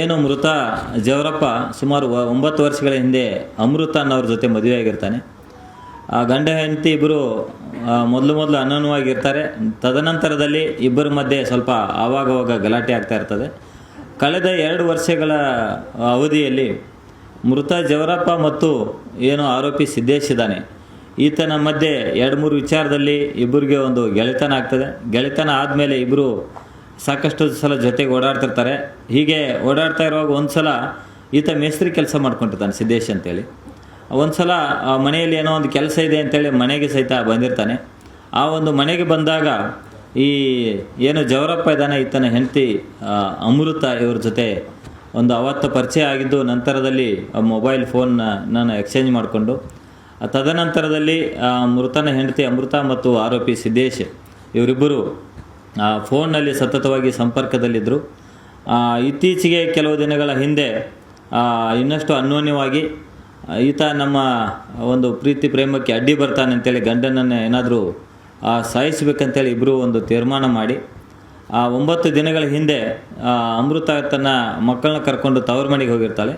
ಏನು ಮೃತ ಜವರಪ್ಪ ಸುಮಾರು 9 ವರ್ಷಗಳ ಹಿಂದೆ ಅಮೃತ ಅನ್ನೋರ ಜೊತೆ ಮದುವೆಯಾಗಿರ್ತಾನೆ. ಆ ಗಂಡ ಹೆಂಡತಿ ಇಬ್ಬರು ಮೊದಲು ಅನ್ಯೋನ್ಯವಾಗಿರ್ತಾರೆ. ತದನಂತರದಲ್ಲಿ ಇಬ್ಬರ ಮಧ್ಯೆ ಸ್ವಲ್ಪ ಆವಾಗವಾಗ ಗಲಾಟೆ ಆಗ್ತಾ ಇರ್ತದೆ. ಕಳೆದ 2 ವರ್ಷಗಳ ಅವಧಿಯಲ್ಲಿ ಮೃತ ಜವರಪ್ಪ ಮತ್ತು ಏನು ಆರೋಪಿ ಸಿದ್ದೇಶ್ ಇದ್ದಾನೆ, ಈತನ ಮಧ್ಯೆ 2-3 ವಿಚಾರದಲ್ಲಿ ಇಬ್ಬರಿಗೆ ಒಂದು ಗೆಳೆತನ ಆಗ್ತದೆ. ಗೆಳೆತನ ಆದಮೇಲೆ ಇಬ್ಬರು ಸಾಕಷ್ಟು ಸಲ ಜೊತೆಗೆ ಓಡಾಡ್ತಿರ್ತಾರೆ. ಹೀಗೆ ಓಡಾಡ್ತಾ ಇರುವಾಗ ಒಂದು ಸಲ ಈತ ಮೇಸ್ತ್ರಿ ಕೆಲಸ ಮಾಡ್ಕೊಂಡಿರ್ತಾನೆ ಸಿದ್ದೇಶ್ ಅಂತೇಳಿ. ಒಂದು ಸಲ ಮನೆಯಲ್ಲಿ ಏನೋ ಒಂದು ಕೆಲಸ ಇದೆ ಅಂತೇಳಿ ಮನೆಗೆ ಸಹಿತ ಬಂದಿರ್ತಾನೆ. ಆ ಒಂದು ಮನೆಗೆ ಬಂದಾಗ ಈ ಏನು ಜವರಪ್ಪ ಇದ್ದಾನೆ, ಈತನ ಹೆಂಡತಿ ಅಮೃತ ಇವ್ರ ಜೊತೆ ಒಂದು ಅವತ್ತು ಪರಿಚಯ ಆಗಿದ್ದು, ನಂತರದಲ್ಲಿ ಮೊಬೈಲ್ ಫೋನ್ ನಾನು ಎಕ್ಸ್ಚೇಂಜ್ ಮಾಡಿಕೊಂಡು ತದನಂತರದಲ್ಲಿ ಮೃತನ ಹೆಂಡತಿ ಅಮೃತ ಮತ್ತು ಆರೋಪಿ ಸಿದ್ದೇಶ್ ಇವರಿಬ್ಬರು ಫೋನ್ನಲ್ಲಿ ಸತತವಾಗಿ ಸಂಪರ್ಕದಲ್ಲಿದ್ದರು. ಇತ್ತೀಚೆಗೆ ಕೆಲವು ದಿನಗಳ ಹಿಂದೆ ಇನ್ನಷ್ಟು ಅನ್ಯೋನ್ಯವಾಗಿ ಈತ ನಮ್ಮ ಒಂದು ಪ್ರೀತಿ ಪ್ರೇಮಕ್ಕೆ ಅಡ್ಡಿ ಬರ್ತಾನೆ ಅಂತೇಳಿ ಗಂಡನನ್ನು ಏನಾದರೂ ಸಾಯಿಸಬೇಕಂತೇಳಿ ಇಬ್ಬರು ಒಂದು ತೀರ್ಮಾನ ಮಾಡಿ 9 ದಿನಗಳ ಹಿಂದೆ ಅಮೃತ ತನ್ನ ಮಕ್ಕಳನ್ನ ಕರ್ಕೊಂಡು ತವರು ಮನೆಗೆ ಹೋಗಿರ್ತಾಳೆ.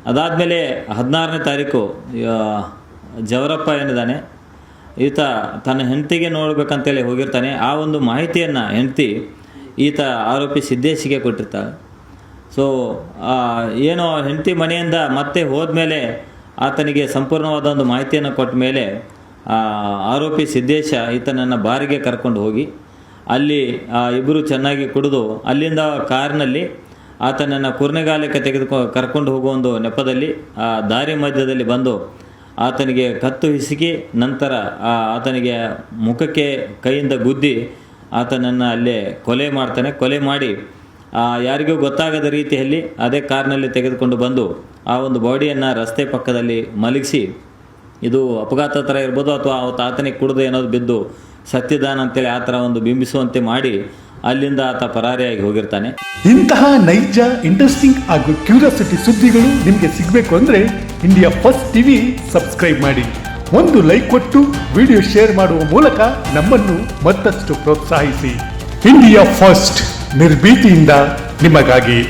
ಅದಾದಮೇಲೆ 16ನೇ ತಾರೀಕು ಜವರಪ್ಪ ಏನಿದ್ದಾನೆ ಈತ ತನ್ನ ಹೆಂಡತಿಗೆ ನೋಡಬೇಕಂತೇಳಿ ಹೋಗಿರ್ತಾನೆ. ಆ ಒಂದು ಮಾಹಿತಿಯನ್ನು ಹೆಂಡತಿ ಈತ ಆರೋಪಿ ಸಿದ್ದೇಶಿಗೆ ಕೊಟ್ಟಿರ್ತಾಳೆ. ಸೊ ಏನೋ ಹೆಂಡತಿ ಮನೆಯಿಂದ ಮತ್ತೆ ಹೋದ್ಮೇಲೆ ಆತನಿಗೆ ಸಂಪೂರ್ಣವಾದ ಒಂದು ಮಾಹಿತಿಯನ್ನು ಕೊಟ್ಟ ಮೇಲೆ ಆರೋಪಿ ಸಿದ್ದೇಶ ಈತನನ್ನು ಬಾರಿಗೆ ಕರ್ಕೊಂಡು ಹೋಗಿ ಅಲ್ಲಿ ಇಬ್ಬರು ಚೆನ್ನಾಗಿ ಕುಡಿದು ಅಲ್ಲಿಂದ ಕಾರಿನಲ್ಲಿ ಆತನನ್ನು ಕುರ್ನೆಗಾಲಕ್ಕೆ ಕರ್ಕೊಂಡು ಹೋಗುವ ಒಂದು ನೆಪದಲ್ಲಿ ದಾರಿ ಮಧ್ಯದಲ್ಲಿ ಬಂದು ಆತನಿಗೆ ಕತ್ತು ಹಿಸುಕಿ ನಂತರ ಆತನಿಗೆ ಮುಖಕ್ಕೆ ಕೈಯಿಂದ ಗುದ್ದಿ ಆತನನ್ನು ಅಲ್ಲೇ ಕೊಲೆ ಮಾಡ್ತಾನೆ. ಕೊಲೆ ಮಾಡಿ ಯಾರಿಗೂ ಗೊತ್ತಾಗದ ರೀತಿಯಲ್ಲಿ ಅದೇ ಕಾರ್ನಲ್ಲಿ ತೆಗೆದುಕೊಂಡು ಬಂದು ಆ ಒಂದು ಬಾಡಿಯನ್ನು ರಸ್ತೆ ಪಕ್ಕದಲ್ಲಿ ಮಲಗಿಸಿ, ಇದು ಅಪಘಾತ ಥರ ಇರ್ಬೋದು ಅಥವಾ ಅವತ್ತು ಆತನಿಗೆ ಕುಡಿದು ಏನಾದ್ರು ಬಿದ್ದು ಸತ್ತಿದ್ದಾನ ಅಂತೇಳಿ ಆ ಥರ ಒಂದು ಬಿಂಬಿಸುವಂತೆ ಮಾಡಿ ಅಲ್ಲಿಂದ ಆತ ಪರಾರಿಯಾಗಿ ಹೋಗಿರ್ತಾನೆ. ಇಂತಹ ನೈಜ, ಇಂಟ್ರೆಸ್ಟಿಂಗ್ ಹಾಗೂ ಕ್ಯೂರಿಯಾಸಿಟಿ ಸುದ್ದಿಗಳು ನಿಮಗೆ ಸಿಗಬೇಕು ಅಂದರೆ ಇಂಡಿಯಾ ಫಸ್ಟ್ ಟಿವಿ ಸಬ್ಸ್ಕ್ರೈಬ್ ಮಾಡಿ. ಒಂದು ಲೈಕ್ ಕೊಟ್ಟು ವಿಡಿಯೋ ಶೇರ್ ಮಾಡುವ ಮೂಲಕ ನಮ್ಮನ್ನು ಮತ್ತಷ್ಟು ಪ್ರೋತ್ಸಾಹಿಸಿ. ಇಂಡಿಯಾ ಫಸ್ಟ್, ನಿರ್ಭೀತಿಯಿಂದ ನಿಮಗಾಗಿ.